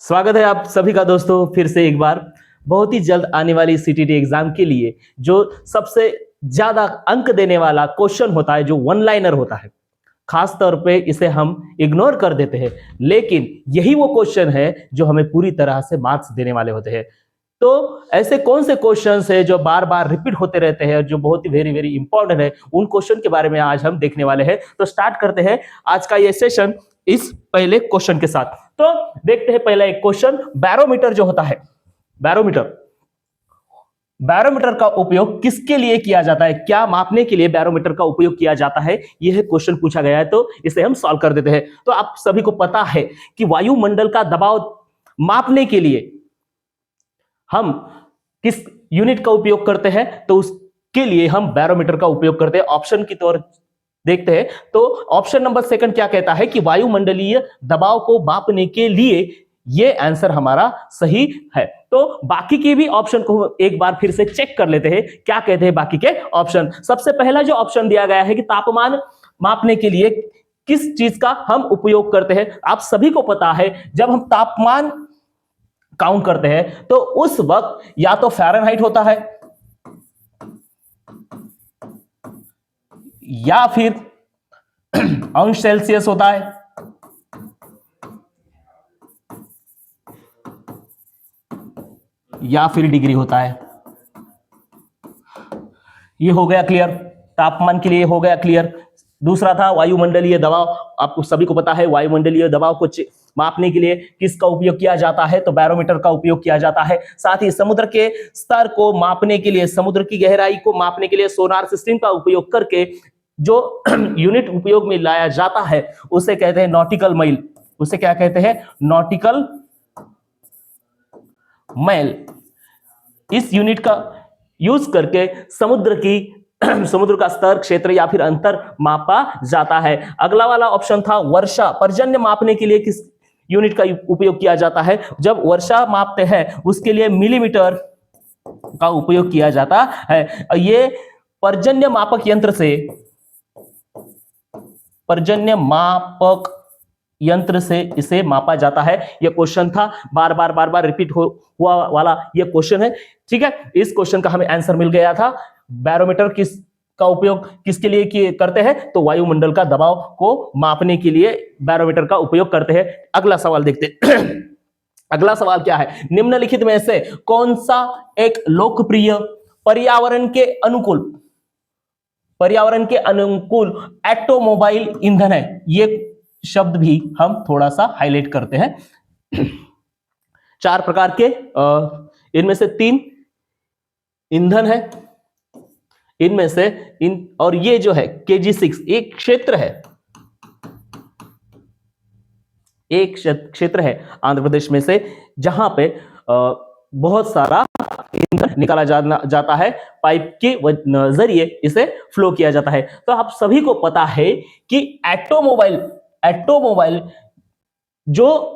स्वागत है आप सभी का दोस्तों फिर से एक बार बहुत ही जल्द आने वाली सीटीटी एग्जाम के लिए जो सबसे ज्यादा अंक देने वाला क्वेश्चन होता है, जो वन लाइनर होता है, खास तौर पे इसे हम इग्नोर कर देते हैं, लेकिन यही वो क्वेश्चन है जो हमें पूरी तरह से मार्क्स देने वाले होते हैं। तो ऐसे कौन से क्वेश्चंस है जो बार बार रिपीट होते रहते हैं, जो बहुत ही वेरी वेरी इंपॉर्टेंट है, उन क्वेश्चन के बारे में आज हम देखने वाले हैं। तो स्टार्ट करते हैं आज का ये सेशन इस पहले क्वेश्चन के साथ। तो देखते हैं पहला एक क्वेश्चन। बैरोमीटर जो होता है, बैरोमीटर बैरोमीटर का उपयोग किसके लिए किया जाता है, क्या मापने के लिए बैरोमीटर का उपयोग किया जाता है, यह क्वेश्चन पूछा गया है। तो इसे हम सॉल्व कर देते हैं। तो आप सभी को पता है कि वायुमंडल का दबाव मापने के लिए हम किस यूनिट का उपयोग करते हैं, तो उसके लिए हम बैरोमीटर का उपयोग करते हैं। ऑप्शन की तौर देखते हैं तो ऑप्शन नंबर सेकंड क्या कहता है कि वायुमंडलीय दबाव को मापने के लिए, ये आंसर हमारा सही है। तो बाकी के भी ऑप्शन को एक बार फिर से चेक कर लेते हैं, क्या कहते हैं बाकी के ऑप्शन। सबसे पहला जो ऑप्शन दिया गया है कि तापमान मापने के लिए किस चीज का हम उपयोग करते हैं। आप सभी को पता है जब हम तापमान काउंट करते हैं तो उस वक्त या तो फ़ारेनहाइट होता है या फिर अंश सेल्सियस होता है, या फिर डिग्री होता है। ये हो गया क्लियर, तापमान के लिए हो गया क्लियर। दूसरा था वायुमंडलीय दबाव। आपको सभी को पता है वायुमंडलीय दबाव को मापने के लिए किसका उपयोग किया जाता है, तो बैरोमीटर का उपयोग किया जाता है। साथ ही समुद्र के स्तर को मापने के लिए, समुद्र की गहराई को मापने के लिए सोनार सिस्टम का उपयोग करके जो यूनिट उपयोग में लाया जाता है उसे कहते हैं नॉटिकल माइल। उसे क्या कहते हैं? Nautical mile. इस यूनिट का यूज करके समुद्र का स्तर, क्षेत्र या फिर अंतर मापा जाता है। अगला वाला ऑप्शन था वर्षा। पर्जन्य मापने के लिए किस यूनिट का उपयोग किया जाता है? जब वर्षा मापते हैं उसके लिए मिलीमीटर का उपयोग किया जाता है। ये पर्जन्य मापक यंत्र से इसे मापा जाता है। यह क्वेश्चन था, बार बार रिपीट हुआ वाला यह क्वेश्चन है। ठीक है, इस क्वेश्चन का हमें आंसर मिल गया था। बैरोमीटर का उपयोग किसके लिए करते हैं? तो वायुमंडल का दबाव को मापने के लिए बैरोमीटर का उपयोग करते हैं। अगला सवाल देखते हैं। अगला सवाल क्या है? निम्नलिखित में से कौन सा एक लोकप्रिय पर्यावरण के अनुकूल ऑटोमोबाइल ईंधन है? ये शब्द भी हम थोड़ा सा हाईलाइट करते हैं। 4 प्रकार के, इनमें से 3 ईंधन है। इनमें से और ये जो है KG6 एक क्षेत्र है आंध्र प्रदेश में से, जहां पे बहुत सारा ईंधन निकाला जाता है, पाइप के जरिए इसे फ्लो किया जाता है। तो आप सभी को पता है कि ऑटोमोबाइल जो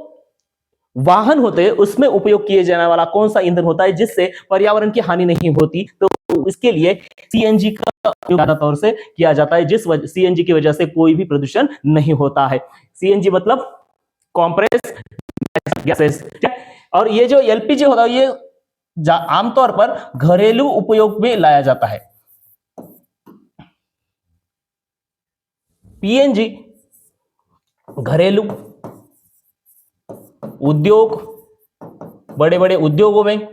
वाहन होते हैं उसमें उपयोग किए जाने वाला कौन सा ईंधन होता है जिससे पर्यावरण की हानि नहीं होती? तो इसके लिए सीएनजी का उपयोग ज्यादा तौर से किया जाता है, सीएनजी की वजह से कोई भी प्रदूषण नहीं होता है। सीएनजी मतलब कॉम्प्रेस गैसेस। और ये जो एलपीजी होता है ये आमतौर पर घरेलू उपयोग में लाया जाता है। पीएनजी घरेलू उद्योग, बड़े बड़े उद्योगों में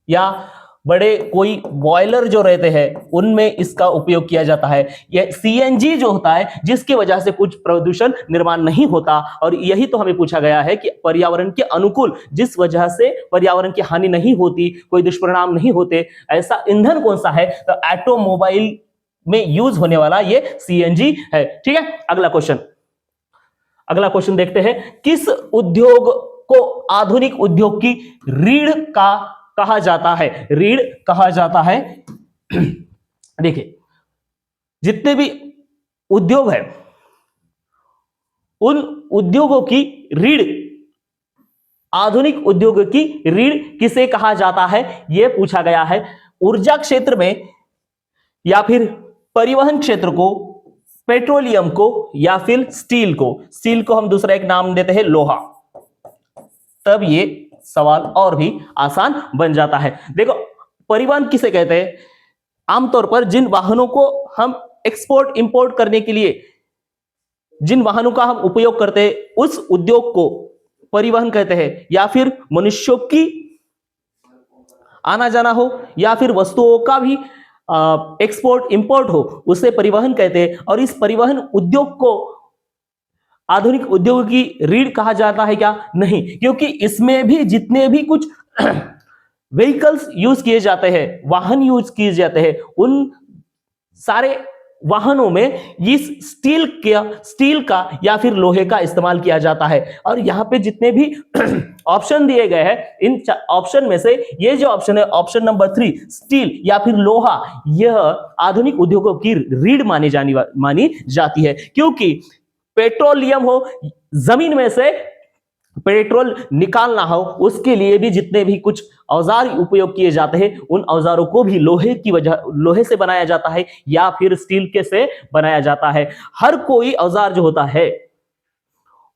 या बड़े कोई बॉयलर जो रहते हैं उनमें इसका उपयोग किया जाता है। यह सीएनजी जो होता है जिसकी वजह से कुछ प्रदूषण निर्माण नहीं होता, और यही तो हमें पूछा गया है कि पर्यावरण के अनुकूल, जिस वजह से पर्यावरण की हानि नहीं होती, कोई दुष्परिणाम नहीं होते, ऐसा ईंधन कौन सा है? तो ऑटोमोबाइल में यूज होने वाला ये सीएनजी है। ठीक है, अगला क्वेश्चन देखते हैं। किस उद्योग को आधुनिक उद्योग की रीढ़ कहा जाता है? रीढ़ कहा जाता है। देखिए, जितने भी उद्योग है उन उद्योगों की रीढ़, आधुनिक उद्योग की रीढ़ किसे कहा जाता है, यह पूछा गया है। ऊर्जा क्षेत्र में, या फिर परिवहन क्षेत्र को, पेट्रोलियम को, या फिर स्टील को हम दूसरा एक नाम देते हैं लोहा। तब ये सवाल और भी आसान बन जाता है। देखो, परिवहन किसे कहते हैं? आमतौर पर जिन वाहनों को हम एक्सपोर्ट इंपोर्ट करने के लिए जिन वाहनों का हम उपयोग करते हैं, उस उद्योग को परिवहन कहते हैं। या फिर मनुष्यों की आना जाना हो, या फिर वस्तुओं का भी एक्सपोर्ट इंपोर्ट हो, उसे परिवहन कहते हैं। और इस परिवहन उद्योग को आधुनिक उद्योग की रीढ़ कहा जाता है क्या? नहीं, क्योंकि इसमें भी जितने भी कुछ व्हीकल्स यूज किए जाते हैं, वाहन यूज किए जाते हैं, उन सारे वाहनों में इस स्टील का या फिर लोहे का इस्तेमाल किया जाता है। और यहां पे जितने भी ऑप्शन दिए गए हैं, इन ऑप्शन में से ये जो ऑप्शन है, ऑप्शन नंबर 3, स्टील या फिर लोहा, यह आधुनिक उद्योगों की रीढ़ मानी जाती है। क्योंकि पेट्रोलियम हो, जमीन में से पेट्रोल निकालना हो, उसके लिए भी जितने भी कुछ औजार उपयोग किए जाते हैं, उन औजारों को भी लोहे से बनाया जाता है या फिर स्टील के से बनाया जाता है। हर कोई औजार जो होता है,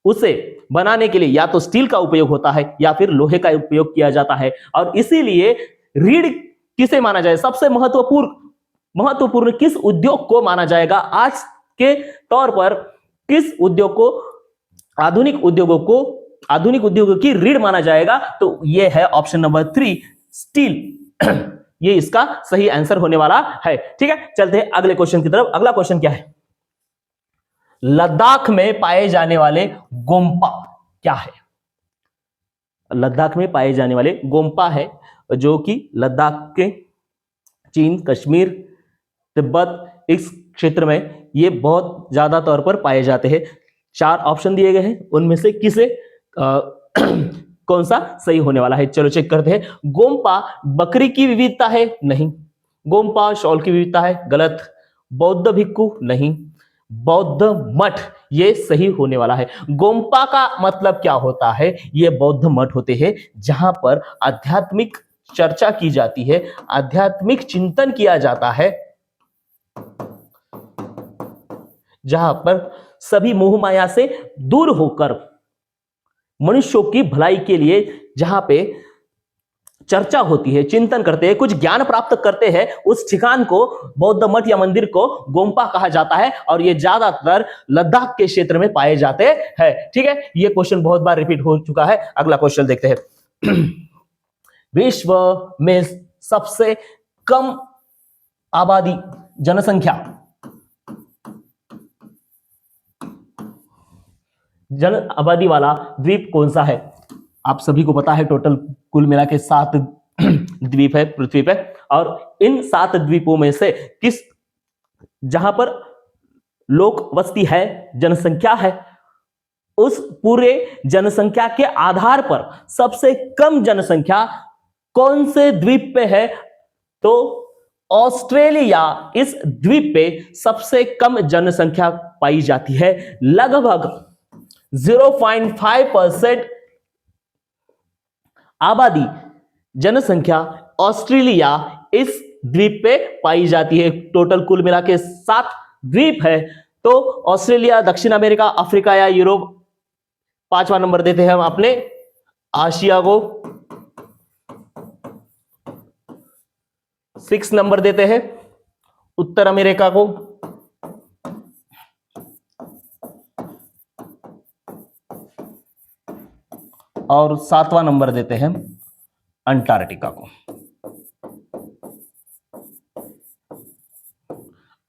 उसे बनाने के लिए या तो स्टील का उपयोग होता है या फिर लोहे का उपयोग किया जाता है। और इसीलिए रीढ़ किसे माना जाए? सबसे महत्वपूर्ण किस उद्योग को माना जाएगा आज के तौर पर? किस उद्योग को आधुनिक उद्योगों की रीढ़ माना जाएगा? तो यह है ऑप्शन नंबर 3, स्टील। ये इसका सही आंसर होने वाला है। ठीक है, चलते हैं अगले क्वेश्चन की तरफ। अगला क्वेश्चन क्या है? लद्दाख में पाए जाने वाले गोम्पा क्या है? लद्दाख में पाए जाने वाले गोम्पा है, जो कि लद्दाख के चीन, कश्मीर, तिब्बत, इस क्षेत्र में ये बहुत ज्यादा तौर पर पाए जाते हैं। 4 ऑप्शन दिए गए हैं, उनमें से किसे कौन सा सही होने वाला है? चलो चेक करते हैं। गोम्पा बकरी की विविधता है? नहीं। गोम्पा शॉल की विविधता है? गलत। बौद्ध भिक्खु? नहीं। बौद्ध मठ, ये सही होने वाला है। गोम्पा का मतलब क्या होता है? ये बौद्ध मठ होते हैं, जहां पर आध्यात्मिक चर्चा की जाती है, आध्यात्मिक चिंतन किया जाता है, जहां पर सभी मोह माया से दूर होकर मनुष्यों की भलाई के लिए जहां पे चर्चा होती है, चिंतन करते हैं, कुछ ज्ञान प्राप्त करते हैं, उस ठिकान को, बौद्ध मठ या मंदिर को गोम्पा कहा जाता है। और ये ज्यादातर लद्दाख के क्षेत्र में पाए जाते हैं। ठीक है, ये क्वेश्चन बहुत बार रिपीट हो चुका है। अगला क्वेश्चन देखते हैं। विश्व में सबसे कम आबादी, जनसंख्या, जन आबादी वाला द्वीप कौन सा है? आप सभी को पता है, टोटल कुल मिला के 7 द्वीप है पृथ्वी पे। और इन 7 द्वीपों में से किस, जहां पर लोक वस्ती है, जनसंख्या है, उस पूरे जनसंख्या के आधार पर सबसे कम जनसंख्या कौन से द्वीप पे है? तो ऑस्ट्रेलिया, इस द्वीप पे सबसे कम जनसंख्या पाई जाती है। लगभग 0.5% आबादी, जनसंख्या ऑस्ट्रेलिया इस द्वीप पे पाई जाती है। टोटल कुल मिला के 7 द्वीप है। तो ऑस्ट्रेलिया, दक्षिण अमेरिका, अफ्रीका या यूरोप। 5वां नंबर देते हैं हम अपने आशिया को। 6 नंबर देते हैं उत्तर अमेरिका को। और 7वां नंबर देते हैं अंटार्कटिका को।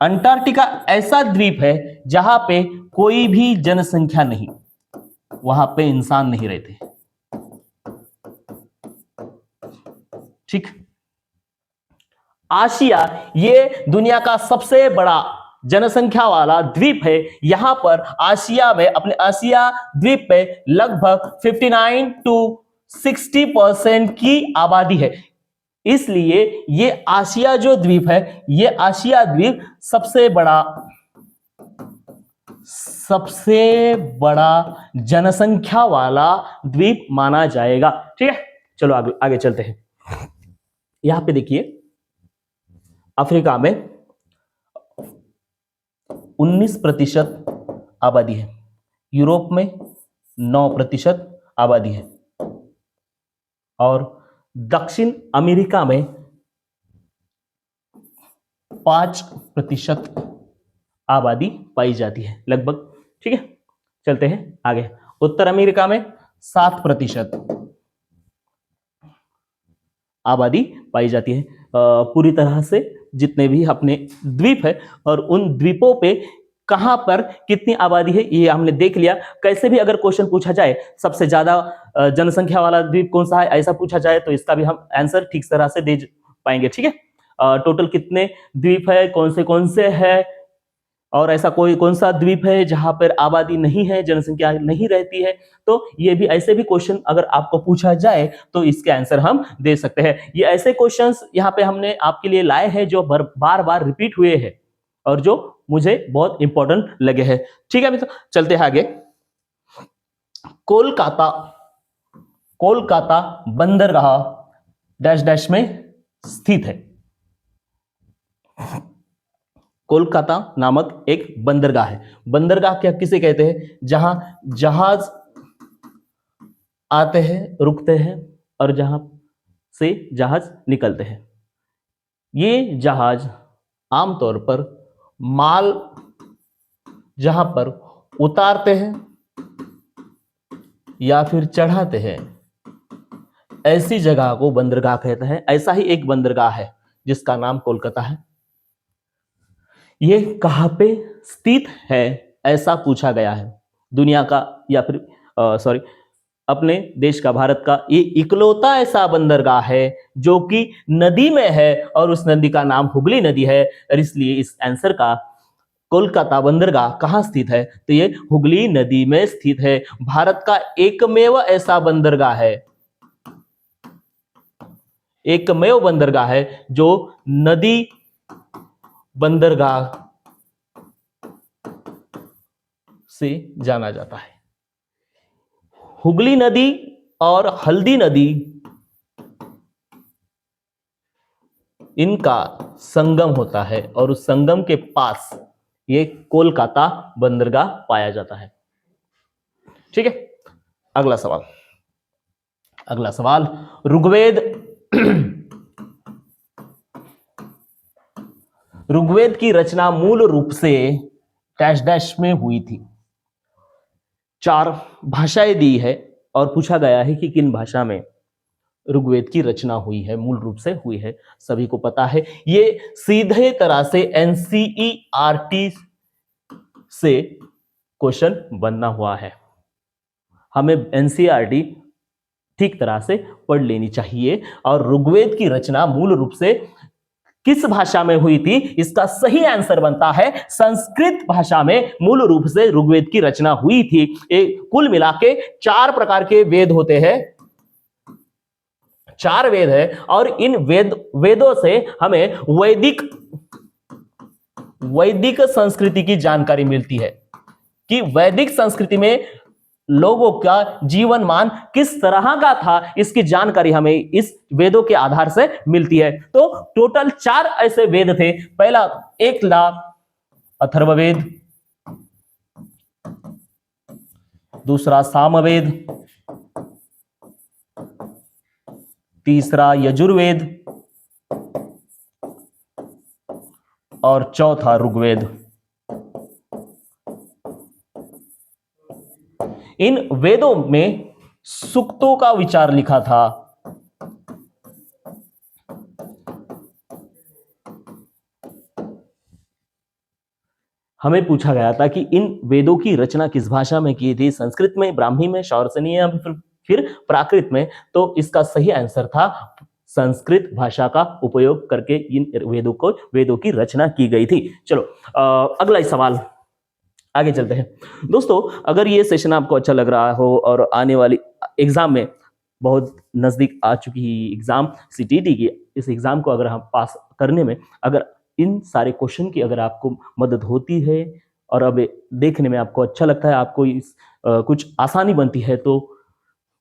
अंटार्कटिका ऐसा द्वीप है जहां पे कोई भी जनसंख्या नहीं, वहां पे इंसान नहीं रहते। ठीक। आशिया, ये दुनिया का सबसे बड़ा जनसंख्या वाला द्वीप है। यहां पर आशिया में, अपने आशिया द्वीप पे लगभग 59 to 60% की आबादी है। इसलिए ये आशिया जो द्वीप है, ये आशिया द्वीप सबसे बड़ा जनसंख्या वाला द्वीप माना जाएगा। ठीक है, चलो आगे चलते हैं। यहां पे देखिए, अफ्रीका में 19% आबादी है, यूरोप में 9% आबादी है, और दक्षिण अमेरिका में 5% आबादी पाई जाती है लगभग। ठीक है, चलते हैं आगे। उत्तर अमेरिका में 7% आबादी पाई जाती है। पूरी तरह से जितने भी अपने द्वीप है और उन द्वीपों पे कहां पर कितनी आबादी है ये हमने देख लिया। कैसे भी अगर क्वेश्चन पूछा जाए सबसे ज्यादा जनसंख्या वाला द्वीप कौन सा है ऐसा पूछा जाए तो इसका भी हम आंसर ठीक तरह से दे पाएंगे। ठीक है, टोटल कितने द्वीप है, कौन से है, और ऐसा कोई कौन सा द्वीप है जहां पर आबादी नहीं है, जनसंख्या नहीं रहती है, तो ये भी ऐसे भी क्वेश्चन अगर आपको पूछा जाए तो इसके आंसर हम दे सकते हैं। ये ऐसे क्वेश्चंस यहाँ पे हमने आपके लिए लाए हैं जो बार बार रिपीट हुए हैं और जो मुझे बहुत इंपॉर्टेंट लगे हैं। ठीक है, तो चलते हैं आगे। कोलकाता बंदरगाह डैश डैश में स्थित है। कोलकाता नामक एक बंदरगाह है। बंदरगाह क्या किसे कहते हैं? जहां जहाज आते हैं, रुकते हैं और जहां से जहाज निकलते हैं। ये जहाज आमतौर पर माल जहां पर उतारते हैं या फिर चढ़ाते हैं, ऐसी जगह को बंदरगाह कहते हैं। ऐसा ही एक बंदरगाह है जिसका नाम कोलकाता है। ये कहां पे स्थित है ऐसा पूछा गया है। दुनिया का या फिर अपने देश का, भारत का ये इकलौता ऐसा बंदरगाह है जो कि नदी में है और उस नदी का नाम हुगली नदी है। और इसलिए इस आंसर का कोलकाता बंदरगाह कहां स्थित है? तो ये हुगली नदी में स्थित है। भारत का एकमेव ऐसा बंदरगाह है, एकमेव बंदरगाह है जो नदी बंदरगाह से जाना जाता है। हुगली नदी और हल्दी नदी इनका संगम होता है और उस संगम के पास ये कोलकाता बंदरगाह पाया जाता है। ठीक है, अगला सवाल ऋग्वेद की रचना मूल रूप से डैश डैश में हुई थी। 4 भाषाएं दी है और पूछा गया है कि किन भाषा में ऋग्वेद की रचना हुई है, मूल रूप से हुई है। सभी को पता है, ये सीधे तरह से एनसीईआरटी से क्वेश्चन बनना हुआ है। हमें एनसीईआरटी ठीक तरह से पढ़ लेनी चाहिए। और ऋग्वेद की रचना मूल रूप से किस भाषा में हुई थी? इसका सही आंसर बनता है संस्कृत भाषा में मूल रूप से ऋग्वेद की रचना हुई थी। कुल मिला के 4 प्रकार के वेद होते हैं, 4 वेद है और इन वेदों से हमें वैदिक संस्कृति की जानकारी मिलती है कि वैदिक संस्कृति में लोगों का जीवन मान किस तरह का था, इसकी जानकारी हमें इस वेदों के आधार से मिलती है। तो टोटल 4 ऐसे वेद थे। पहला एक अथर्ववेद, दूसरा सामवेद, तीसरा यजुर्वेद और चौथा ऋग्वेद। इन वेदों में सूक्तों का विचार लिखा था। हमें पूछा गया था कि इन वेदों की रचना किस भाषा में की थी, संस्कृत में, ब्राह्मी में, शौरसेनी या फिर प्राकृत में। तो इसका सही आंसर था संस्कृत भाषा का उपयोग करके इन वेदों की रचना की गई थी। चलो अगला सवाल, आगे चलते हैं। दोस्तों, अगर ये सेशन आपको अच्छा लग रहा हो और आने वाली एग्जाम में, बहुत नजदीक आ चुकी एग्जाम सीटीटी की, इस एग्जाम को अगर हम पास करने में अगर इन सारे क्वेश्चन की अगर आपको मदद होती है और अब देखने में आपको अच्छा लगता है, आपको इस कुछ आसानी बनती है, तो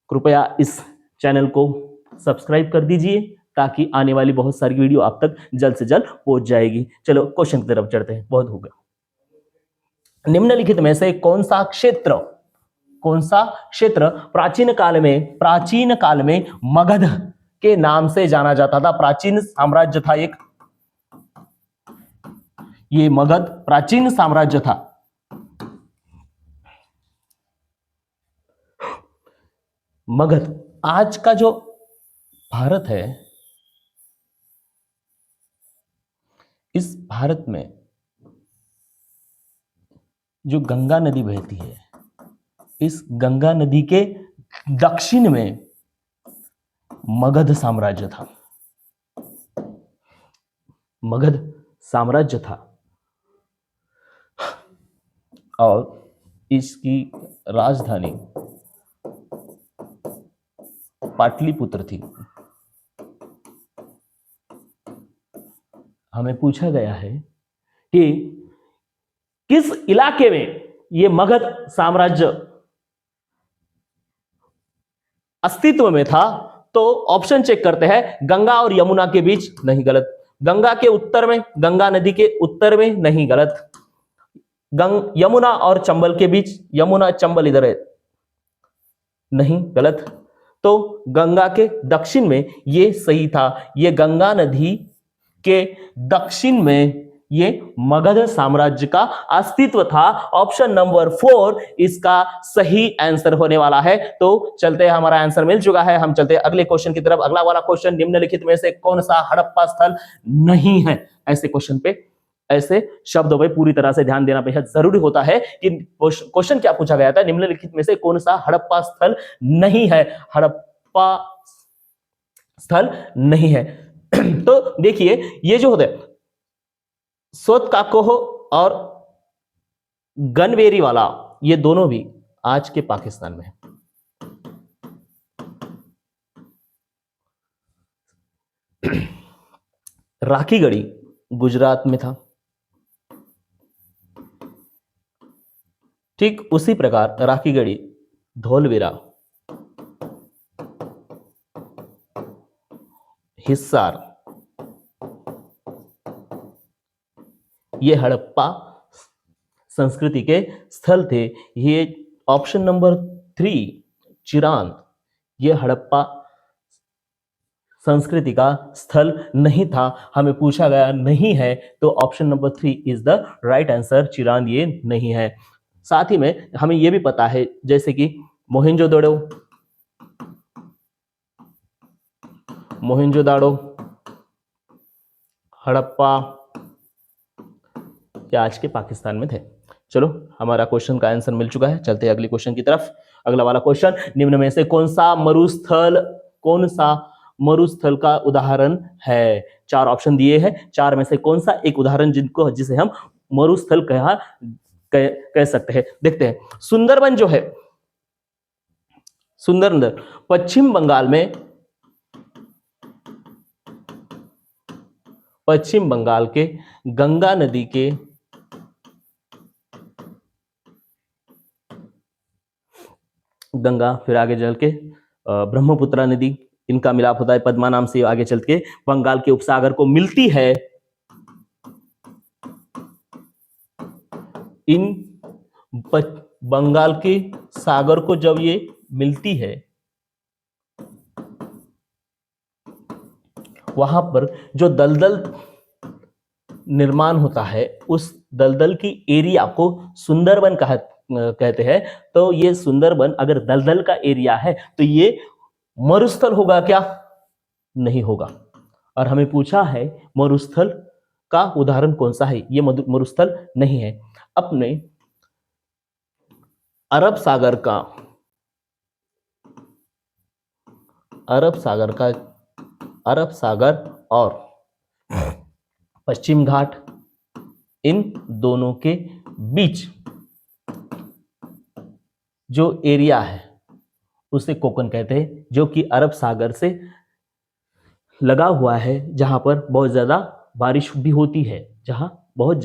कृपया इस चैनल को सब्सक्राइब कर दीजिए ताकि आने वाली बहुत सारी वीडियो आप तक जल्द से जल्द पहुंच जाएगी। चलो क्वेश्चन की तरफ चढ़ते हैं, बहुत हो गया। निम्नलिखित में से कौन सा क्षेत्र कौन सा क्षेत्र प्राचीन काल में मगध के नाम से जाना जाता था? प्राचीन साम्राज्य था एक, ये मगध प्राचीन साम्राज्य था। मगध, आज का जो भारत है, इस भारत में जो गंगा नदी बहती है, इस गंगा नदी के दक्षिण में मगध साम्राज्य था। मगध साम्राज्य था और इसकी राजधानी पाटलिपुत्र थी। हमें पूछा गया है कि किस इलाके में यह मगध साम्राज्य अस्तित्व में था, तो ऑप्शन चेक करते हैं। गंगा और यमुना के बीच, नहीं, गलत। गंगा के उत्तर में, गंगा नदी के उत्तर में, नहीं, गलत। यमुना और चंबल के बीच, यमुना चंबल इधर है, नहीं, गलत। तो गंगा के दक्षिण में ये सही था। ये गंगा नदी के दक्षिण में ये मगध साम्राज्य का अस्तित्व था। ऑप्शन नंबर 4 इसका सही आंसर होने वाला है। तो चलते हैं, हमारा आंसर मिल चुका है। हम चलते हैं अगले क्वेश्चन की तरफ। अगला वाला क्वेश्चन, निम्नलिखित में से कौन सा हड़प्पा स्थल नहीं है? ऐसे क्वेश्चन पे, ऐसे शब्दों पे पूरी तरह से ध्यान देना बेहद जरूरी होता है कि क्वेश्चन क्या पूछा गया था, निम्नलिखित में से कौन सा हड़प्पा स्थल नहीं है? हड़प्पा स्थल नहीं है। तो देखिए, ये जो होता है सोतकाकोह और गनवेरी वाला, ये दोनों भी आज के पाकिस्तान में है। राखीगढ़ी गुजरात में था। ठीक उसी प्रकार राखीगढ़ी, धौलवीरा, हिसार, ये हड़प्पा संस्कृति के स्थल थे। ये ऑप्शन नंबर 3 चिरांद, ये हड़प्पा संस्कृति का स्थल नहीं था। हमें पूछा गया नहीं है, तो option number 3 is the right answer. Chirand ये नहीं है। साथ ही में हमें यह भी पता है, जैसे कि मोहनजोदड़ो, हड़प्पा, या आज के पाकिस्तान में थे। चलो, हमारा क्वेश्चन का आंसर मिल चुका है। चलते हैं अगले क्वेश्चन की तरफ। अगला वाला क्वेश्चन, निम्न में से कौन सा मरुस्थल का उदाहरण है? 4 ऑप्शन दिए हैं, 4 में से कौन सा एक उदाहरण जिसे हम मरुस्थल कह सकते हैं? देखते हैं। सुंदरबन जो है, सुंदरबन पश्चिम बंगाल के गंगा नदी के गंगा, फिर आगे चल के ब्रह्मपुत्र नदी, इनका मिलाप होता है पद्मा नाम से, आगे चल के बंगाल के उपसागर को मिलती है। इन बंगाल के सागर को जब ये मिलती है, वहां पर जो दलदल निर्माण होता है, उस दलदल की एरिया को सुंदरबन कहते हैं। तो ये सुंदरबन अगर दलदल का एरिया है, तो ये मरुस्थल होगा क्या? नहीं होगा। और हमें पूछा है मरुस्थल का उदाहरण कौन सा है? ये मरुस्थल नहीं है। अपने अरब सागर और पश्चिम घाट, इन दोनों के बीच जो एरिया है उसे कोकन कहते हैं, जो कि अरब सागर से लगा हुआ है, जहां पर बहुत ज्यादा बारिश भी होती है, जहां पर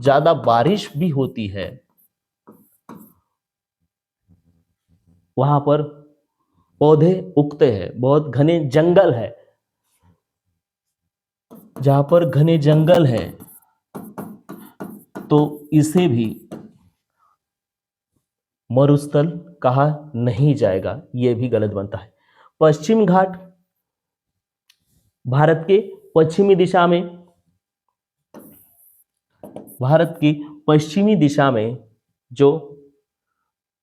ज्यादा बारिश भी होती है, वहां पर पौधे उगते हैं, बहुत घने जंगल है। जहां पर घने जंगल है, तो इसे भी मरुस्थल कहा नहीं जाएगा, यह भी गलत बनता है। पश्चिम घाट भारत के पश्चिमी दिशा में, भारत की पश्चिमी दिशा में जो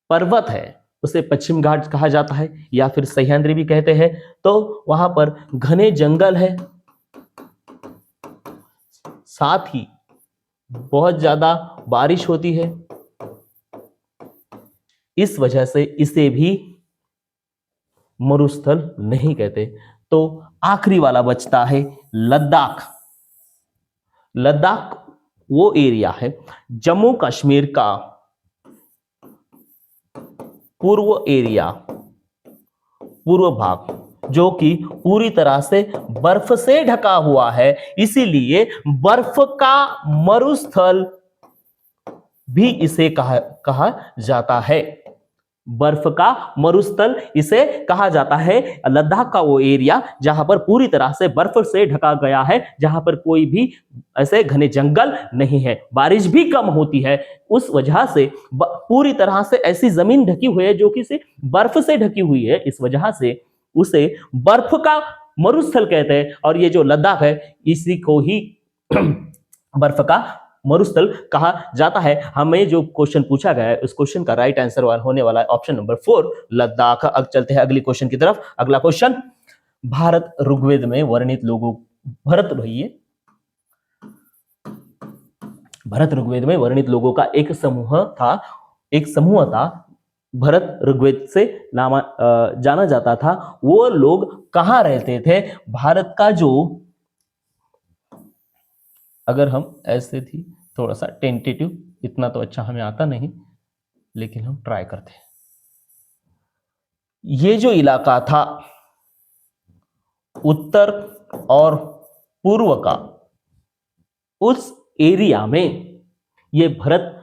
पर्वत है उसे पश्चिम घाट कहा जाता है, या फिर सह्याद्री भी कहते हैं। तो वहां पर घने जंगल है, साथ ही बहुत ज्यादा बारिश होती है, इस वजह से इसे भी मरुस्थल नहीं कहते। तो आखिरी वाला बचता है लद्दाख। लद्दाख वो एरिया है जम्मू कश्मीर का पूर्व एरिया, पूर्व भाग, जो कि पूरी तरह से बर्फ से ढका हुआ है, इसीलिए बर्फ का मरुस्थल भी इसे कहा जाता है। बर्फ का मरुस्थल इसे कहा जाता है। लद्दाख का वो एरिया जहां पर पूरी तरह से बर्फ से ढका गया है, जहां पर कोई भी ऐसे घने जंगल नहीं है, बारिश भी कम होती है, उस वजह से पूरी तरह से ऐसी जमीन ढकी हुई है जो कि सिर्फ बर्फ से ढकी हुई है, इस वजह से उसे बर्फ का मरुस्थल कहते हैं। और ये जो लद्दाख है इसी को ही बर्फ का मरुस्थल कहा जाता है। हमें जो क्वेश्चन पूछा गया है उस क्वेश्चन का राइट आंसर होने वाला है ऑप्शन नंबर 4 लद्दाख। अब चलते हैं अगली क्वेश्चन की तरफ। अगला क्वेश्चन, भारत ऋग्वेद में वर्णित लोगों, भरत भैया, भरत ऋग्वेद में वर्णित लोगों का एक समूह था। भरत ऋग्वेद से जाना जाता था। वो लोग कहां रहते थे? भारत का जो, अगर हम ऐसे थी थोड़ा सा टेंटेटिव, इतना तो अच्छा हमें आता नहीं लेकिन हम ट्राई करते हैं। ये जो इलाका था उत्तर और पूर्व का, उस एरिया में ये भरत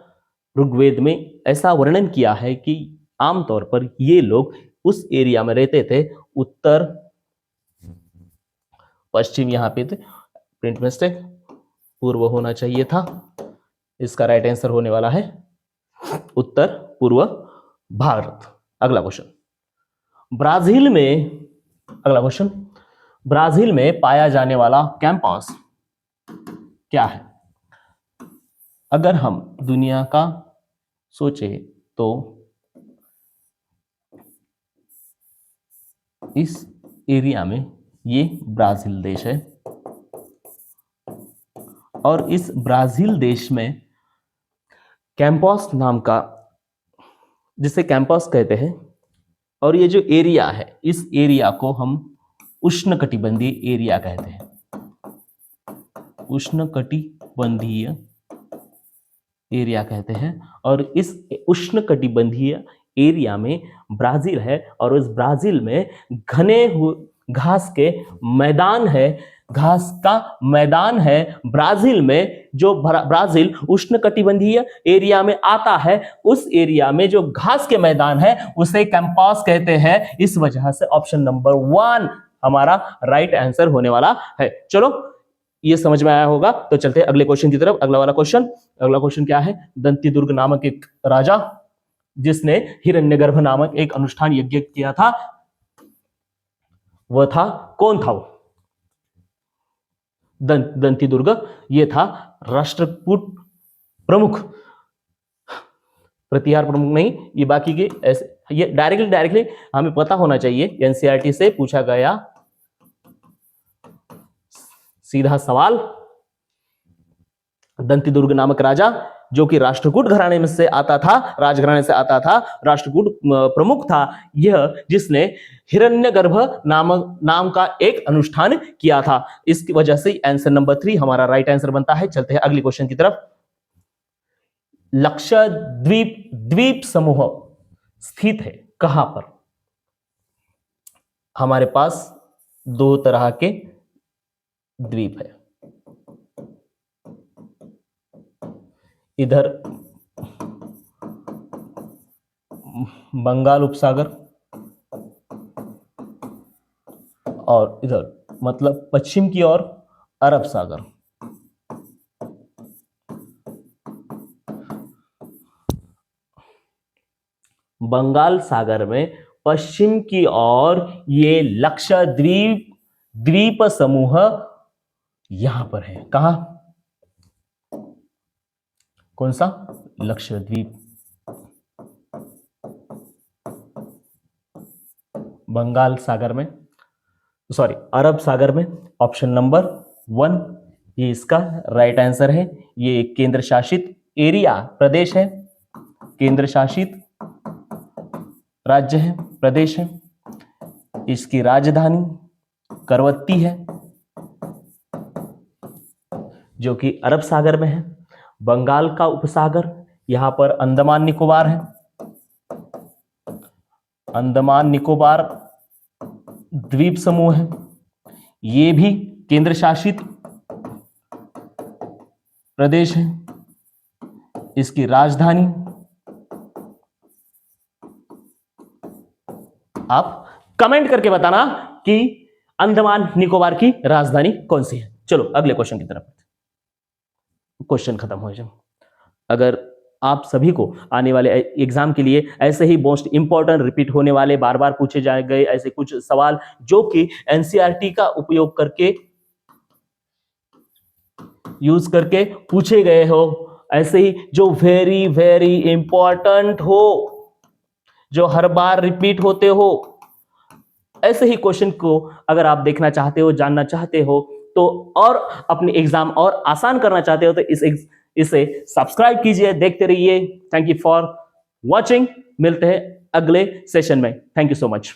ऋग्वेद में ऐसा वर्णन किया है कि आमतौर पर ये लोग उस एरिया में रहते थे। उत्तर पश्चिम, यहां पे थे, प्रिंट मिस्टेक, पूर्व होना चाहिए था। इसका राइट आंसर होने वाला है उत्तर पूर्व भारत। अगला क्वेश्चन, ब्राजील में, अगला क्वेश्चन, ब्राजील में पाया जाने वाला कैंपस क्या है? अगर हम दुनिया का सोचे तो इस एरिया में ये ब्राजील देश है, और इस ब्राजील देश में कैंपस नाम का, जिसे कैंपस कहते हैं, और ये जो एरिया है इस एरिया को हम उष्णकटिबंधीय एरिया कहते हैं। उष्णकटिबंधीय एरिया कहते हैं। और इस उष्णकटिबंधीय एरिया में ब्राजील है, और उस ब्राजील में घने घास के मैदान है, घास का मैदान है ब्राजील में। जो ब्राजील उष्णकटिबंधीय एरिया में आता है, उस एरिया में जो घास के मैदान है उसे कैंपस कहते हैं। इस वजह से ऑप्शन नंबर 1 हमारा राइट आंसर होने वाला है। चलो, ये समझ में आया होगा, तो चलते हैं अगले क्वेश्चन की तरफ। अगला वाला क्वेश्चन, अगला क्वेश्चन क्या है? दंतीदुर्ग नामक एक राजा, जिसने हिरण्यगर्भ नामक एक अनुष्ठान यज्ञ किया था, वह था, कौन था वो? दंतीदुर्ग, ये था राष्ट्रकूट प्रमुख, प्रतिहार प्रमुख नहीं, ये बाकी के ऐसे, ये डायरेक्टली हमें पता होना चाहिए, एनसीईआरटी से पूछा गया सीधा सवाल। दंतीदुर्ग नामक राजा, जो कि राष्ट्रकूट घराने में से आता था, राजघराने से आता था, राष्ट्रकूट प्रमुख था यह, जिसने हिरण्यगर्भ नाम का एक अनुष्ठान किया था। इसकी वजह से आंसर नंबर 3 हमारा राइट आंसर बनता है। चलते हैं अगली क्वेश्चन की तरफ। लक्षद्वीप द्वीप समूह स्थित है कहां पर? हमारे पास 2 तरह के द्वीप है, इधर बंगाल उपसागर और इधर मतलब पश्चिम की ओर अरब सागर। बंगाल सागर में पश्चिम की ओर ये लक्षद्वीप द्वीप समूह यहां पर है। कहां? कौन सा? लक्षद्वीप, बंगाल सागर में, सॉरी अरब सागर में। ऑप्शन नंबर 1 ये इसका राइट आंसर है। ये एक केंद्र शासित एरिया प्रदेश है, केंद्र शासित राज्य है, प्रदेश है। इसकी राजधानी करवत्ती है जो कि अरब सागर में है। बंगाल का उपसागर, यहां पर अंडमान निकोबार है, अंडमान निकोबार द्वीप समूह है। ये भी केंद्र शासित प्रदेश है। इसकी राजधानी, आप कमेंट करके बताना कि अंडमान निकोबार की राजधानी कौन सी है। चलो अगले क्वेश्चन की तरफ। क्वेश्चन खत्म हो जाए। अगर आप सभी को आने वाले एग्जाम के लिए ऐसे ही मोस्ट इंपॉर्टेंट रिपीट होने वाले बार बार पूछे जाए गए ऐसे कुछ सवाल जो कि एनसीईआरटी का उपयोग करके यूज करके पूछे गए हो, ऐसे ही जो वेरी वेरी इंपॉर्टेंट हो, जो हर बार रिपीट होते हो, ऐसे ही क्वेश्चन को अगर आप देखना चाहते हो, जानना चाहते हो तो, और अपने एग्जाम और आसान करना चाहते हो तो इसे सब्सक्राइब कीजिए, देखते रहिए। Thank you for watching. मिलते हैं अगले सेशन में। Thank you so much.